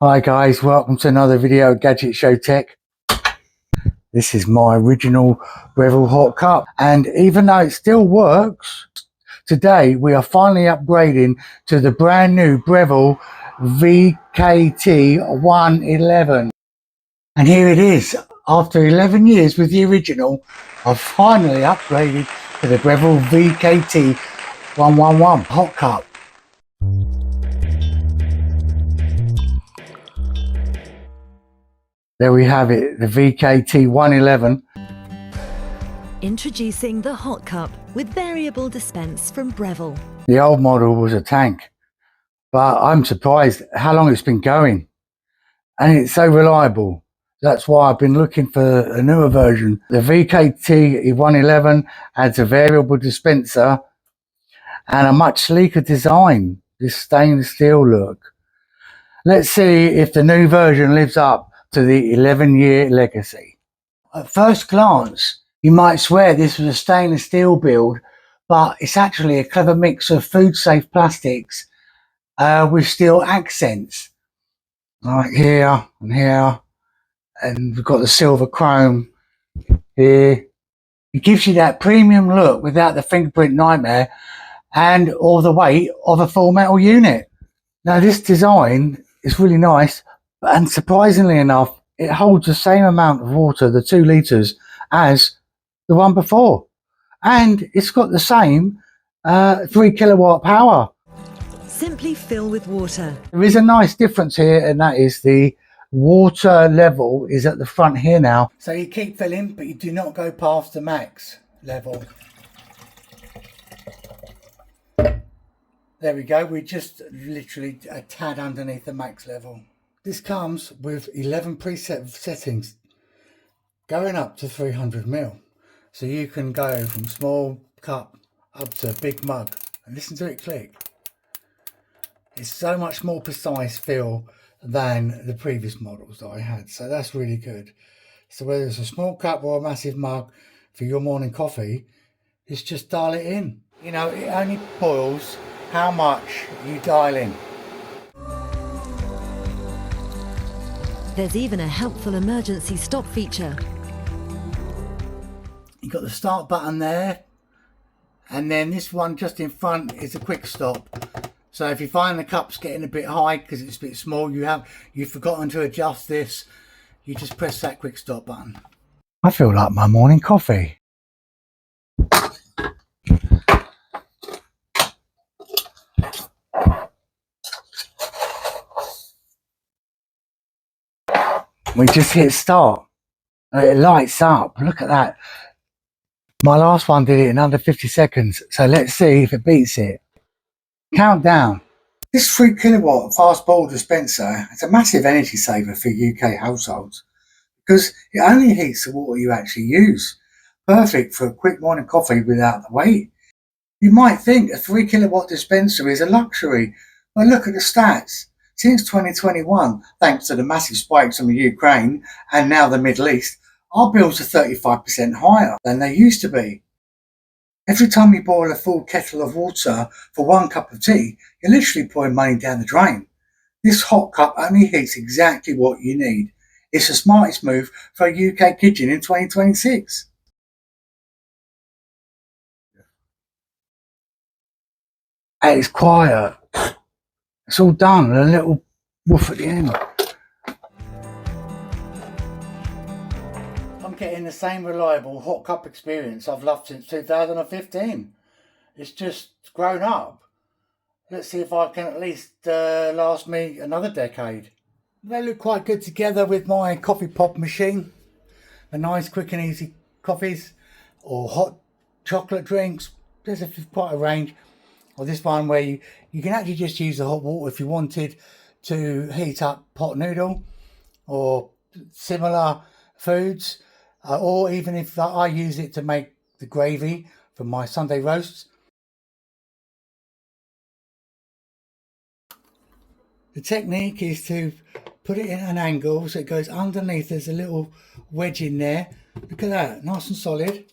Hi guys, welcome to another video of Gadget Show Tech. This is my original Breville Hot Cup, and even though it still works, today we are finally upgrading to the brand new Breville VKT111. And here it is, after 11 years with the original, I've finally upgraded to the Breville VKT111 Hot Cup. There we have it, the VKT111. Introducing the Hot Cup with variable dispense from Breville. The old model was a tank, but I'm surprised how long it's been going. And it's so reliable. That's why I've been looking for a newer version. The VKT111 adds a variable dispenser and a much sleeker design, this stainless steel look. Let's see if the new version lives up to the 11-year legacy. At first glance, you might swear this was a stainless steel build, but it's actually a clever mix of food-safe plastics with steel accents. Like here and here, and we've got the silver chrome here. It gives you that premium look without the fingerprint nightmare and all the weight of a full metal unit. Now this design is really nice, and surprisingly enough, it holds the same amount of water, the 2 litres, as the one before. And it's got the same 3 kilowatt power. Simply fill with water. There is a nice difference here, and that is the water level is at the front here now. So you keep filling, but you do not go past the max level. There we go, we're just literally a tad underneath the max level. This comes with 11 preset settings going up to 300 ml. So you can go from small cup up to big mug, and listen to it click. It's so much more precise feel than the previous models that I had, so that's really good. So whether it's a small cup or a massive mug for your morning coffee, it's just dial it in. You know, it only boils how much you dial in. There's even a helpful emergency stop feature. You've got the start button there, and then this one just in front is a quick stop. So if you find the cup's getting a bit high because it's a bit small, you've forgotten to adjust this, you just press that quick stop button. I feel like my morning coffee. We just hit start and it lights up. Look at that. My last one did it in under 50 seconds. So let's see if it beats it. Countdown. This 3 kilowatt fast bowl dispenser is a massive energy saver for UK households because it only heats the water you actually use. Perfect for a quick morning coffee without the wait. You might think a 3 kilowatt dispenser is a luxury, but look at the stats. Since 2021, thanks to the massive spikes from the Ukraine and now the Middle East, our bills are 35% higher than they used to be. Every time you boil a full kettle of water for 1 cup of tea, you're literally pouring money down the drain. This hot cup only heats exactly what you need. It's the smartest move for a UK kitchen in 2026. And it's quiet. It's all done, a little woof at the end. I'm getting the same reliable hot cup experience I've loved since 2015. It's just grown up. Let's see if I can at least last me another decade. They look quite good together with my coffee pop machine. A nice quick and easy coffees or hot chocolate drinks. There's quite a range. Or this one where you can actually just use the hot water if you wanted to heat up pot noodle or similar foods, or even if I use it to make the gravy for my Sunday roasts. The technique is to put it in an angle so it goes underneath. There's a little wedge in there. Look at that, nice and solid.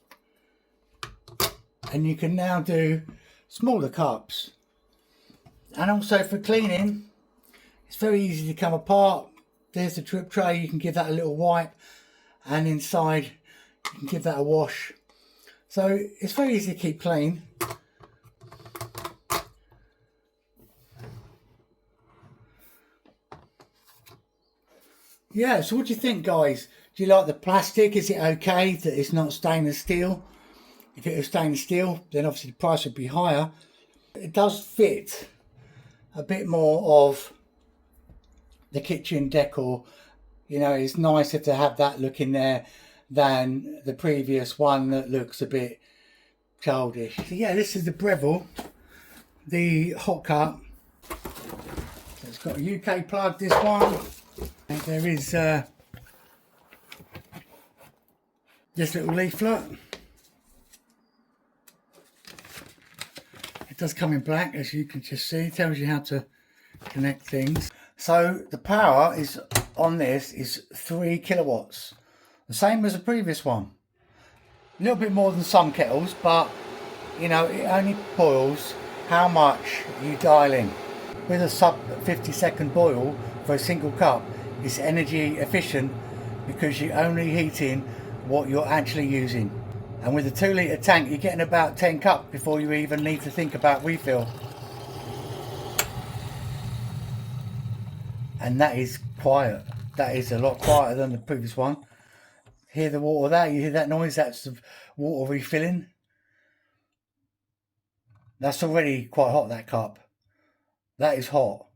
And you can now do smaller cups. And also for cleaning, It's very easy to come apart. There's the drip tray, you can give that a little wipe, and inside you can give that a wash. So it's very easy to keep clean. Yeah, so what do you think, guys? Do you like the plastic? Is it okay that it's not stainless steel? If it was stainless steel, then obviously the price would be higher. It does fit a bit more of the kitchen decor. You know, it's nicer to have that look in there than the previous one that looks a bit childish. So yeah, this is the Breville, the Hot Cup. So it's got a UK plug, this one. And there is this little leaflet. It does come in black, as you can just see. It tells you how to connect things. So the power is on this is 3 kilowatts, the same as the previous one. A little bit more than some kettles, but you know, it only boils how much you dial in. With a sub 50-second boil for a single cup, it's energy efficient because you're only heating what you're actually using. And with a 2-litre tank, you're getting about 10 cups before you even need to think about refill. And that is quiet. That is a lot quieter than the previous one. Hear the water there? You hear that noise? That's the water refilling. That's already quite hot, that cup. That is hot.